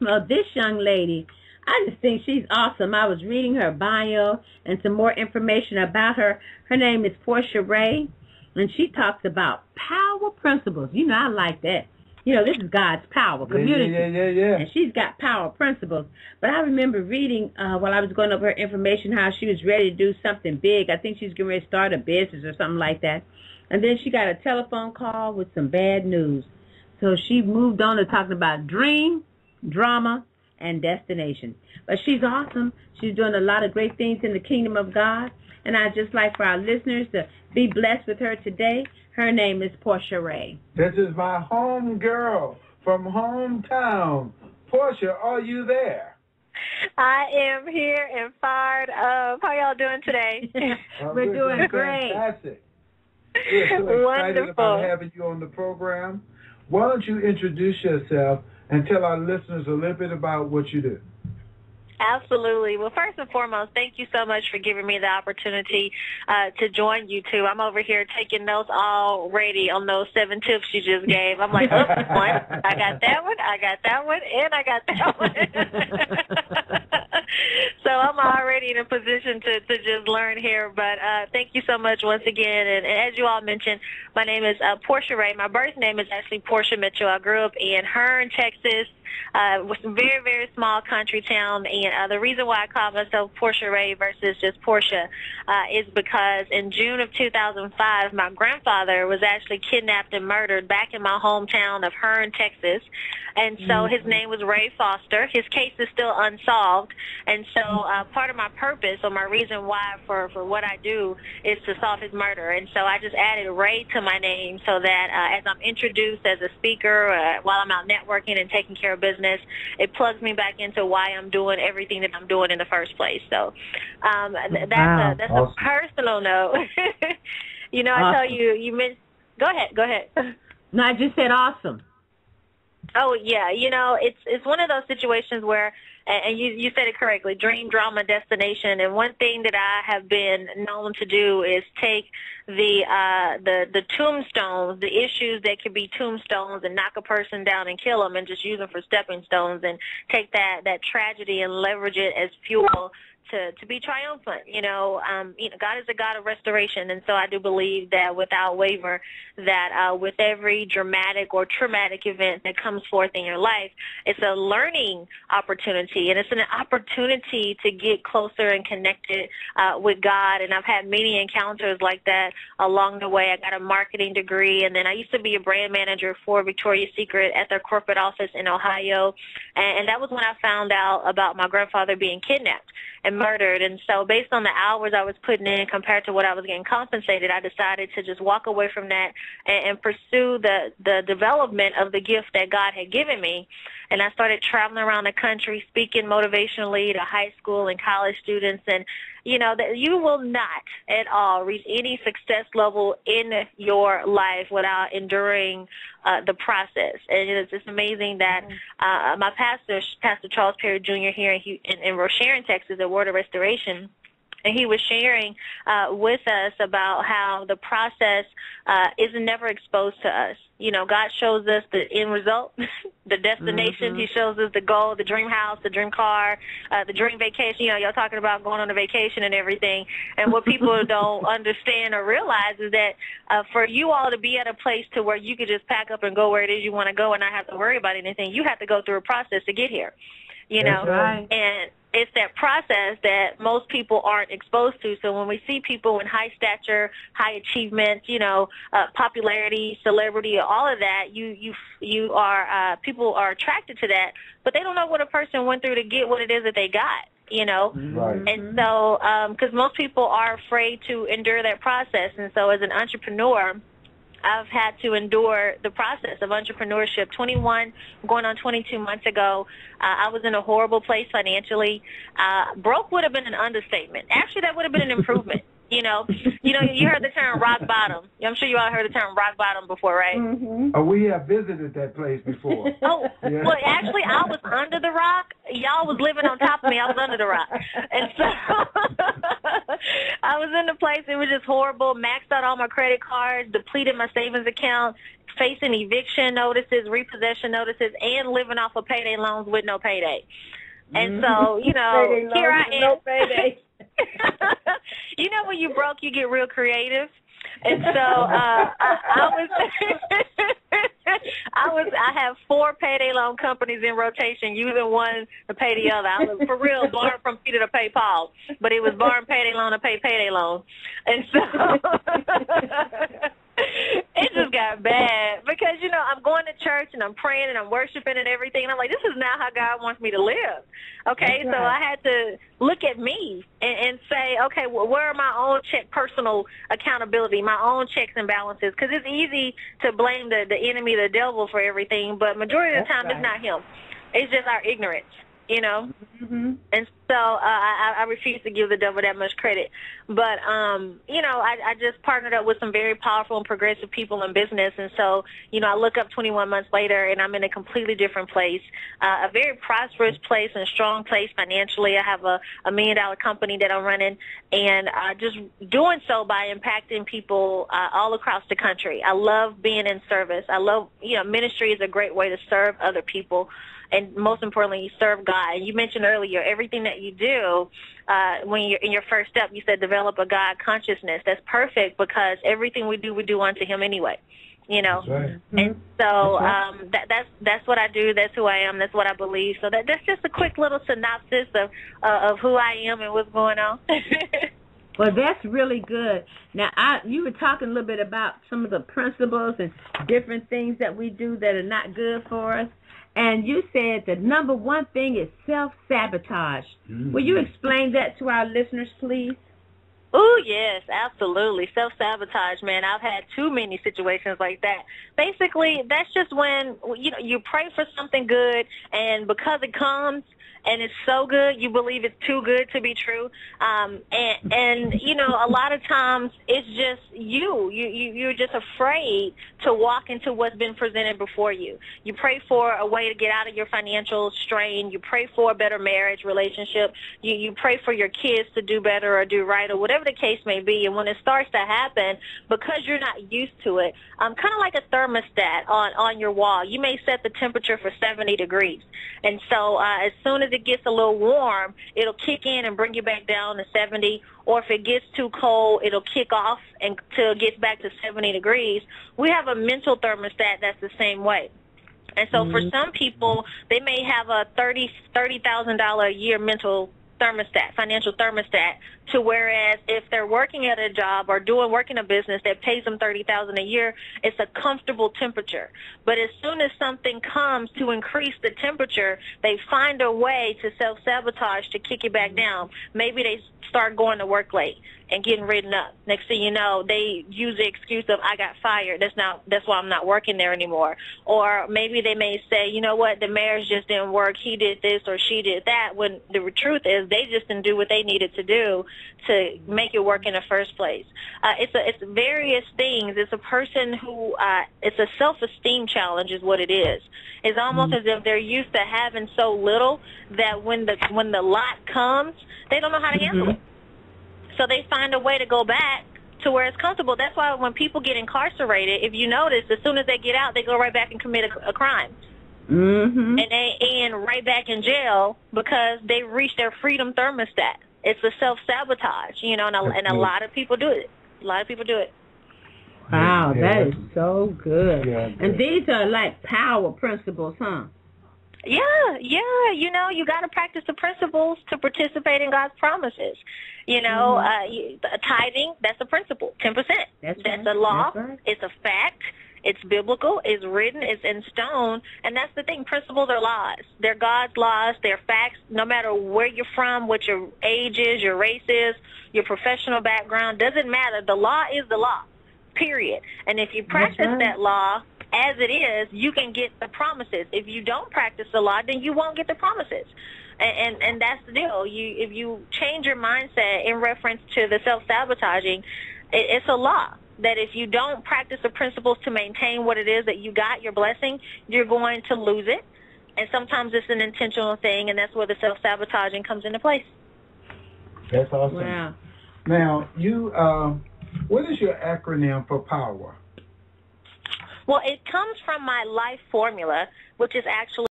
Well, this young lady, I just think she's awesome. I was reading her bio and some more information about her. Her name is PorsheaRae, and she talks about power principles. I like that. This is God's power community, Yeah. and she's got power principles. But I remember reading while I was going over her information how she was ready to do something big. I think she's getting ready to start a business or something like that. And then she got a telephone call with some bad news. So she moved on to talking about dream, drama, and destination. But she's awesome. She's doing a lot of great things in the kingdom of God. And I'd just like for our listeners to be blessed with her today. Her name is PorsheaRae. This is my home girl from hometown. Portia, are you there? I am here and fired up. How y'all doing today? We're doing great. Fantastic. We're so excited Wonderful. about having you on the program. Why don't you introduce yourself and tell our listeners a little bit about what you do? Absolutely. Well, first and foremost, thank you so much for giving me the opportunity to join you two. I'm over here taking notes already on those 7 tips you just gave. I'm like, one, I got that one, and I got that one. So I'm already in a position to just learn here. But thank you so much once again. And as you all mentioned, my name is PorsheaRae. My birth name is actually Portia Mitchell. I grew up in Hearn, Texas. Was a very, very small country town, and the reason why I call myself PorsheaRae versus just Portia is because in June of 2005, my grandfather was actually kidnapped and murdered back in my hometown of Hearn, Texas, and so his name was Ray Foster. His case is still unsolved, and so part of my purpose or my reason why for what I do is to solve his murder, and so I just added Ray to my name so that as I'm introduced as a speaker while I'm out networking and taking care of business, it plugs me back into why I'm doing everything that I'm doing in the first place. So that's awesome. A personal note. Awesome. I tell you mentioned. Go ahead. No, I just said awesome. Oh yeah, it's one of those situations where, and you said it correctly, dream, drama, destination. And one thing that I have been known to do is take the tombstones, the issues that could be tombstones, and knock a person down and kill them, and just use them for stepping stones, and take that tragedy and leverage it as fuel to be triumphant. God is a God of restoration, and so I do believe that without waver that with every dramatic or traumatic event that comes forth in your life, it's a learning opportunity, and it's an opportunity to get closer and connected with God. And I've had many encounters like that along the way. I got a marketing degree, and then I used to be a brand manager for Victoria's Secret at their corporate office in Ohio, and that was when I found out about my grandfather being kidnapped and murdered. And so based on the hours I was putting in compared to what I was getting compensated, I decided to just walk away from that and pursue the development of the gift that God had given me. And I started traveling around the country, speaking motivationally to high school and college students. And, that you will not at all reach any success level in your life without enduring the process. And it's just amazing that my pastor, Pastor Charles Perry Jr. here in Rocheron, Texas, at Word of Restoration, and he was sharing with us about how the process is never exposed to us. God shows us the end result, the destination. He shows us the goal, the dream house, the dream car, the dream vacation. Y'all talking about going on a vacation and everything. And what people don't understand or realize is that for you all to be at a place to where you could just pack up and go where it is you want to go and not have to worry about anything, you have to go through a process to get here. That's right. And it's that process that most people aren't exposed to. So when we see people in high stature, high achievement, popularity, celebrity, all of that, you are people are attracted to that, but they don't know what a person went through to get what it is that they got. Right. And so because most people are afraid to endure that process, and so as an entrepreneur, I've had to endure the process of entrepreneurship. 21, going on 22 months ago, I was in a horrible place financially. Broke would have been an understatement. Actually, that would have been an improvement. You heard the term rock bottom. I'm sure you all heard the term rock bottom before, right? Mm-hmm. Oh, we have visited that place before. Oh, yeah. Well, actually, I was under the rock. Y'all was living on top of me. I was under the rock. And so I was in the place. It was just horrible. Maxed out all my credit cards, depleted my savings account, facing eviction notices, repossession notices, and living off of payday loans with no payday. And so, you know, here I am. No payday. You know, when you broke, you get real creative. And so I have 4 payday loan companies in rotation, using one to pay the other. I was, for real, borrowing from Peter to pay Paul, but it was borrowing payday loan to pay payday loan. And so it just got bad because, you know, I'm going to church and I'm praying and I'm worshiping and everything. And I'm like, this is not how God wants me to live. Okay, so I had to look at me and say, okay, well, where are my own personal accountability, my own checks and balances? Because it's easy to blame the enemy, the devil, for everything, but majority of the time it's not him. It's just our ignorance, you know. And so I refuse to give the devil that much credit. But, you know, I just partnered up with some very powerful and progressive people in business. And so, you know, I look up 21 months later and I'm in a completely different place, a very prosperous place and strong place financially. I have a $1 million company that I'm running, and just doing so by impacting people all across the country. I love being in service. I love, you know, ministry is a great way to serve other people. And most importantly, you serve God. And you mentioned earlier, everything that you do, when you're in your first step, you said develop a God consciousness. That's perfect because everything we do unto Him anyway. You know, That's right. And so that's what I do. That's who I am. That's what I believe. So that's just a quick little synopsis of who I am and what's going on. Well, that's really good. Now, you were talking a little bit about some of the principles and different things that we do that are not good for us. And you said the number one thing is self-sabotage. Will you explain that to our listeners, please? Oh, yes, absolutely. Self-sabotage, man. I've had too many situations like that. Basically, that's just when, you know, you pray for something good, and because it comes and it's so good, you believe it's too good to be true. And you know, a lot of times it's just you're just afraid to walk into what's been presented before you. You pray for a way to get out of your financial strain. You pray for a better marriage relationship. You pray for your kids to do better or do right or whatever the case may be. And when it starts to happen, because you're not used to it, kind of like a thermostat on your wall, you may set the temperature for 70 degrees. And so as soon as it gets a little warm, it'll kick in and bring you back down to 70. Or if it gets too cold, it'll kick off until it gets back to 70 degrees. We have a mental thermostat that's the same way. And so for some people, they may have a $30,000 a year mental thermostat, financial thermostat, to whereas if they're working at a job or working a business that pays them $30,000 a year, it's a comfortable temperature. But as soon as something comes to increase the temperature, they find a way to self-sabotage to kick it back down. Maybe they start going to work late and getting written up. Next thing you know, they use the excuse of, I got fired. That's why I'm not working there anymore. Or maybe they may say, you know what, the marriage just didn't work. He did this or she did that. When the truth is they just didn't do what they needed to do to make it work in the first place. It's various things. It's a person who, it's a self-esteem challenge is what it is. It's almost as if they're used to having so little that when the lot comes, they don't know how to handle it. So they find a way to go back to where it's comfortable. That's why when people get incarcerated, if you notice, as soon as they get out, they go right back and commit a crime. And they end right back in jail because they reached their freedom thermostat. It's a self-sabotage, you know, and a lot of people do it. A lot of people do it. Wow, that is so good. Yeah, and these are like power principles, huh? Yeah, you know, you got to practice the principles to participate in God's promises. You know, tithing, that's a principle, 10%. That's a law. That's right. It's a fact. It's biblical. It's written. It's in stone. And that's the thing. Principles are laws. They're God's laws. They're facts. No matter where you're from, what your age is, your race is, your professional background, doesn't matter. The law is the law, period. And if you practice that law as it is, you can get the promises. If you don't practice the law, then you won't get the promises. And that's the deal. If you change your mindset in reference to the self-sabotaging, it's a law that if you don't practice the principles to maintain what it is that you got, your blessing, you're going to lose it. And sometimes it's an intentional thing, and that's where the self-sabotaging comes into place. That's awesome. Wow. Now, what is your acronym for POWER? Well, it comes from my life formula, which is actually